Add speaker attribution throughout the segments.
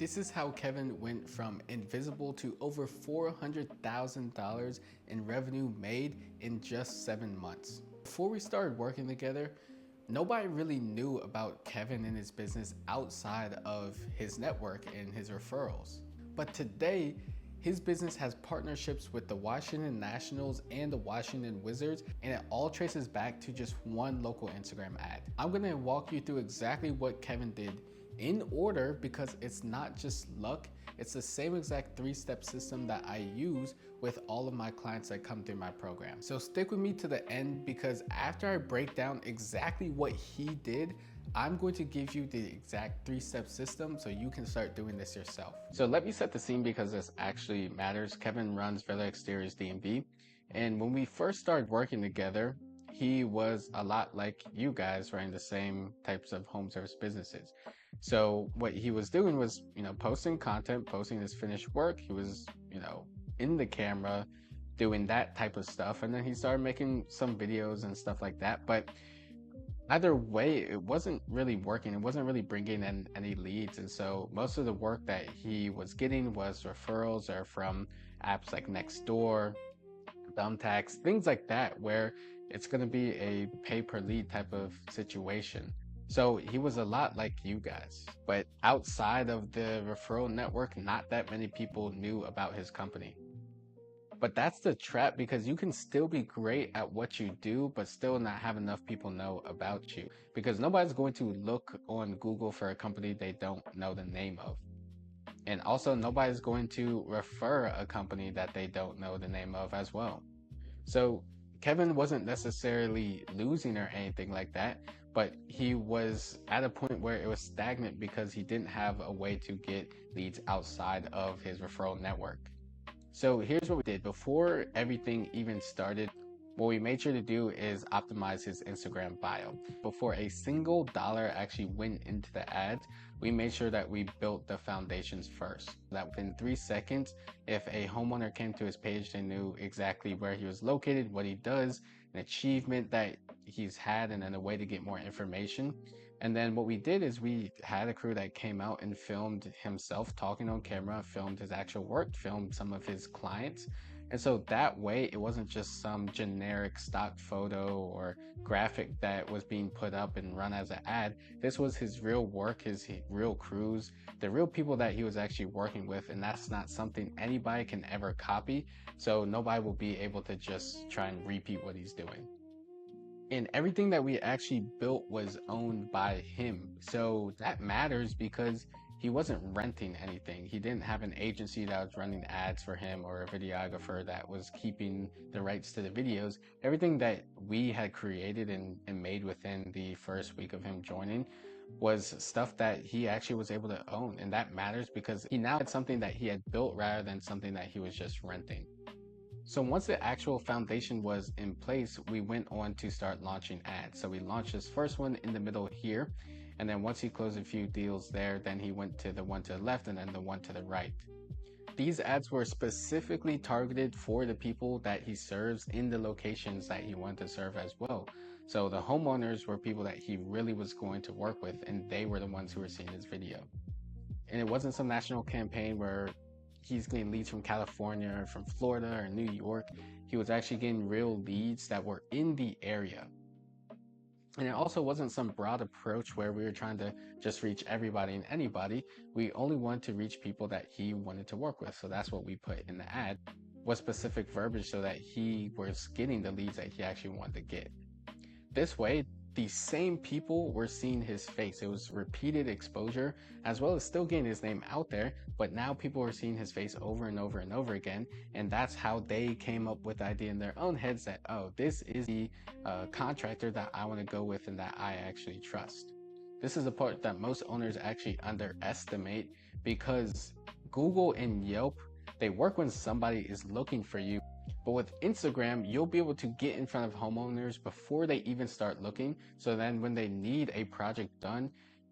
Speaker 1: This is how Kevin went from invisible to over $400,000 in revenue made in just 7 months. Before we started working together, nobody really knew about Kevin and his business outside of his network and his referrals. But today, his business has partnerships with the Washington Nationals and the Washington Wizards, and it all traces back to just one local Instagram ad. I'm gonna walk you through exactly what Kevin did in order because it's not just luck, it's the same exact 3-step system that I use with all of my clients that come through my program. So stick with me to the end because after I break down exactly what he did, I'm going to give you the exact 3-step system so you can start doing this yourself. So let me set the scene because this actually matters. Kevin runs Villaexteriorsdmv, and when we first started working together, he was a lot like you guys running the same types of home service businesses. So what he was doing was, posting content, posting his finished work. He was, in the camera doing that type of stuff. And then he started making some videos and stuff like that. But either way, it wasn't really working. It wasn't really bringing in any leads. And so most of the work that he was getting was referrals or from apps like Nextdoor, Thumbtacks, things like that, where it's going to be a pay per lead type of situation. So he was a lot like you guys, but outside of the referral network, not that many people knew about his company. But that's the trap, because you can still be great at what you do, but still not have enough people know about you, because nobody's going to look on Google for a company they don't know the name of. And also nobody's going to refer a company that they don't know the name of as well. So Kevin wasn't necessarily losing or anything like that, but he was at a point where it was stagnant because he didn't have a way to get leads outside of his referral network. So here's what we did. Before everything even started, what we made sure to do is optimize his Instagram bio. Before a single dollar actually went into the ads, we made sure that we built the foundations first. That within 3 seconds, if a homeowner came to his page, they knew exactly where he was located, what he does, an achievement that he's had, and then a way to get more information. And then what we did is we had a crew that came out and filmed himself talking on camera, filmed his actual work, filmed some of his clients. And so that way, it wasn't just some generic stock photo or graphic that was being put up and run as an ad. This was his real work, his real crews, the real people that he was actually working with. And that's not something anybody can ever copy. So nobody will be able to just try and repeat what he's doing. And everything that we actually built was owned by him. So that matters because he wasn't renting anything. He didn't have an agency that was running ads for him or a videographer that was keeping the rights to the videos. Everything that we had created and made within the first week of him joining was stuff that he actually was able to own. And that matters because he now had something that he had built rather than something that he was just renting. So once the actual foundation was in place, we went on to start launching ads. So we launched this first one in the middle here. And then once he closed a few deals there, then he went to the one to the left and then the one to the right. These ads were specifically targeted for the people that he serves in the locations that he wanted to serve as well. So the homeowners were people that he really was going to work with, and they were the ones who were seeing his video. And it wasn't some national campaign where he's getting leads from California or from Florida or New York. He was actually getting real leads that were in the area. And it also wasn't some broad approach where we were trying to just reach everybody and anybody. We only wanted to reach people that he wanted to work with. So that's what we put in the ad, was specific verbiage so that he was getting the leads that he actually wanted to get. This way, the same people were seeing his face. It was repeated exposure, as well as still getting his name out there, but now people were seeing his face over and over and over again. And that's how they came up with the idea in their own heads that, oh, this is the contractor that I want to go with and that I actually trust. This is the part that most owners actually underestimate, because Google and Yelp, they work when somebody is looking for you. But with Instagram, you'll be able to get in front of homeowners before they even start looking. So then when they need a project done,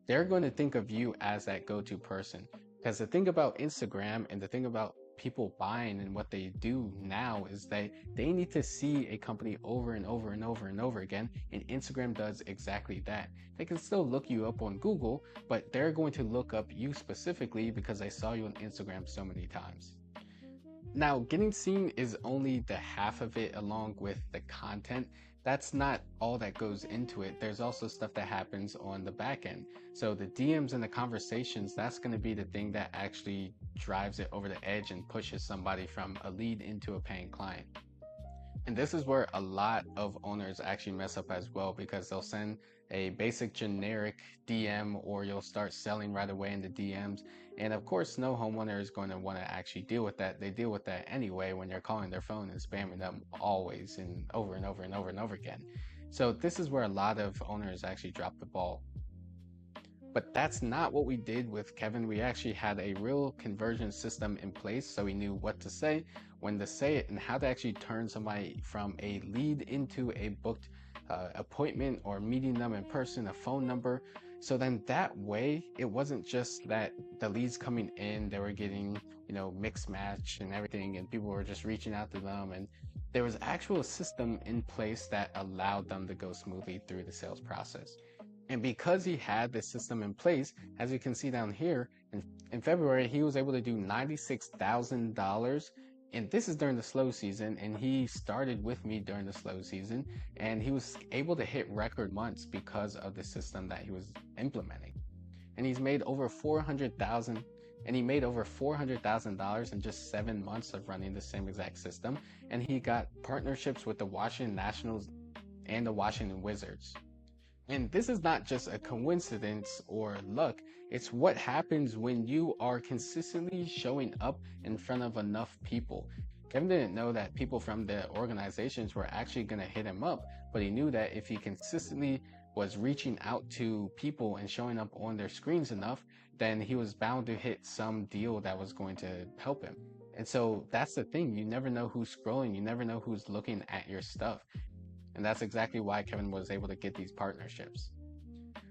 Speaker 1: they're going to think of you as that go-to person. Because the thing about Instagram and the thing about people buying and what they do now is they need to see a company over and over and over and over again, and Instagram does exactly that. They can still look you up on Google, but they're going to look up you specifically because they saw you on Instagram so many times. Now, getting seen is only the half of it along with the content. That's not all that goes into it. There's also stuff that happens on the back end. So the DMs and the conversations, that's going to be the thing that actually drives it over the edge and pushes somebody from a lead into a paying client. And this is where a lot of owners actually mess up as well, because they'll send a basic generic DM, or you'll start selling right away in the DMs. And of course, no homeowner is going to want to actually deal with that. They deal with that anyway when you're calling their phone and spamming them always and over and over and over and over again. So this is where a lot of owners actually drop the ball. But that's not what we did with Kevin. We actually had a real conversion system in place, so we knew what to say, when to say it, and how to actually turn somebody from a lead into a booked appointment or meeting them in person, a phone number. So then that way, it wasn't just that the leads coming in, they were getting, mixed match and everything, and people were just reaching out to them, and there was actual system in place that allowed them to go smoothly through the sales process. And because he had this system in place, as you can see down here, in February, he was able to do $96,000. And this is during the slow season. And he started with me during the slow season. And he was able to hit record months because of the system that he was implementing. And he's made over $400,000. And he made over $400,000 in just 7 months of running the same exact system. And he got partnerships with the Washington Nationals and the Washington Wizards. And this is not just a coincidence or luck. It's what happens when you are consistently showing up in front of enough people. Kevin didn't know that people from the organizations were actually going to hit him up, but he knew that if he consistently was reaching out to people and showing up on their screens enough, then he was bound to hit some deal that was going to help him. And so that's the thing. You never know who's scrolling. You never know who's looking at your stuff. And that's exactly why Kevin was able to get these partnerships.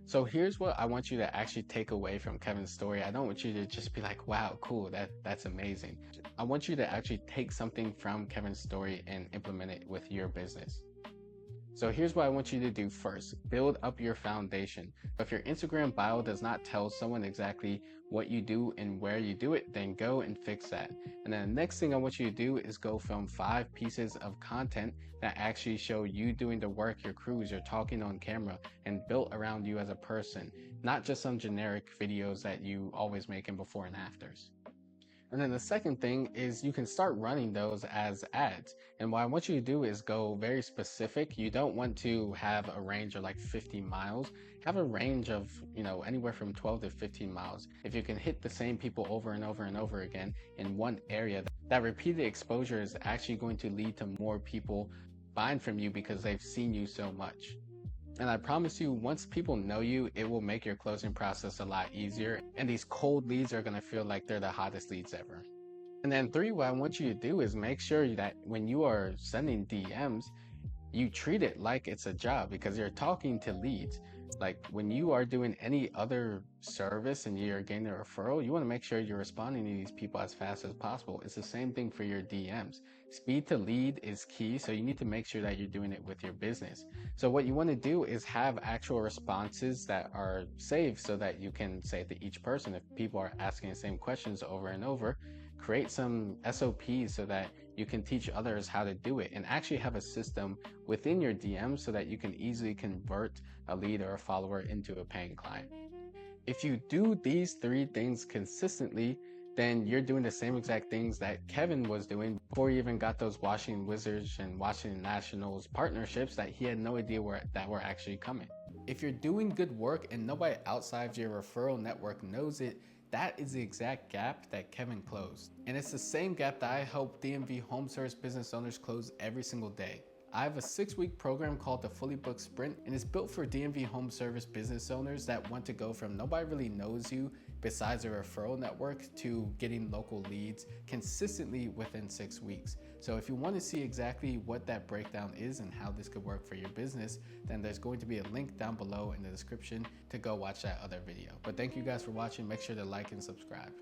Speaker 1: So here's what I want you to actually take away from Kevin's story. I don't want you to just be like, wow, cool, that's amazing. I want you to actually take something from Kevin's story and implement it with your business. So here's what I want you to do first. Build up your foundation. If your Instagram bio does not tell someone exactly what you do and where you do it, then go and fix that. And then the next thing I want you to do is go film 5 pieces of content that actually show you doing the work, your crews, you're talking on camera, and built around you as a person, not just some generic videos that you always make in before and afters. And then the second thing is you can start running those as ads. And what I want you to do is go very specific. You don't want to have a range of like 50 miles. Have a range of, anywhere from 12 to 15 miles. If you can hit the same people over and over and over again in one area, that repeated exposure is actually going to lead to more people buying from you because they've seen you so much. And I promise you, once people know you, it will make your closing process a lot easier. And these cold leads are going to feel like they're the hottest leads ever. And then 3, what I want you to do is make sure that when you are sending DMs, you treat it like it's a job, because you're talking to leads. Like when you are doing any other service and you're getting a referral, you want to make sure you're responding to these people as fast as possible. It's the same thing for your DMs. Speed to lead is key, so you need to make sure that you're doing it with your business. So what you want to do is have actual responses that are saved so that you can say to each person, if people are asking the same questions over and over, create some SOPs so that you can teach others how to do it, and actually have a system within your DMs so that you can easily convert a lead or a follower into a paying client. If you do these 3 things consistently, then you're doing the same exact things that Kevin was doing before he even got those Washington Wizards and Washington Nationals partnerships that he had no idea that were actually coming. If you're doing good work and nobody outside of your referral network knows it, that is the exact gap that Kevin closed. And it's the same gap that I help DMV home service business owners close every single day. I have a 6-week program called the Fully Booked Sprint, and it's built for DMV home service business owners that want to go from nobody really knows you besides a referral network to getting local leads consistently within 6 weeks. So if you want to see exactly what that breakdown is and how this could work for your business, then there's going to be a link down below in the description to go watch that other video. But thank you guys for watching. Make sure to like and subscribe.